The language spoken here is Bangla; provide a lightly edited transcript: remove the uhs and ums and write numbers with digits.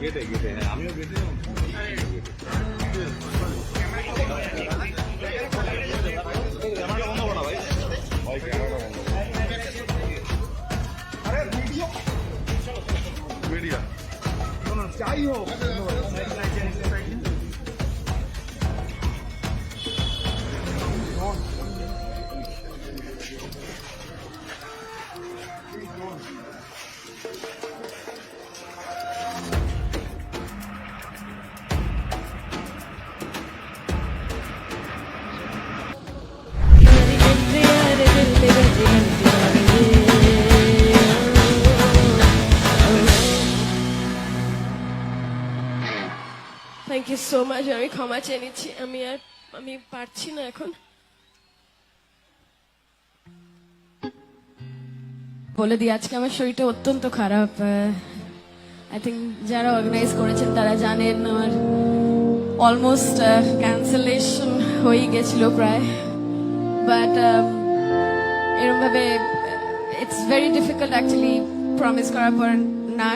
গেটে গেটে হ্যাঁ আমিও গেটে ক্যামেরাটা বন্ধ করো ভাই ভাই ক্যামেরাটা বন্ধ আরে ভিডিও মিডিয়া না যাই হোক থ্যাংক ইউ সো মাচ। আমি ক্ষমা চেয়ে নিচ্ছি, আমি পারছি না এখন। বলে দিই আজকে আমার শরীরটা অত্যন্ত খারাপ। আই থিঙ্ক যারা অর্গানাইজ করেছেন তারা জানেন আমার অলমোস্ট ক্যান্সেলেশন হয়ে গেছিল প্রায়, বাট এরকম ভাবে it's very difficult actually promise করার পর না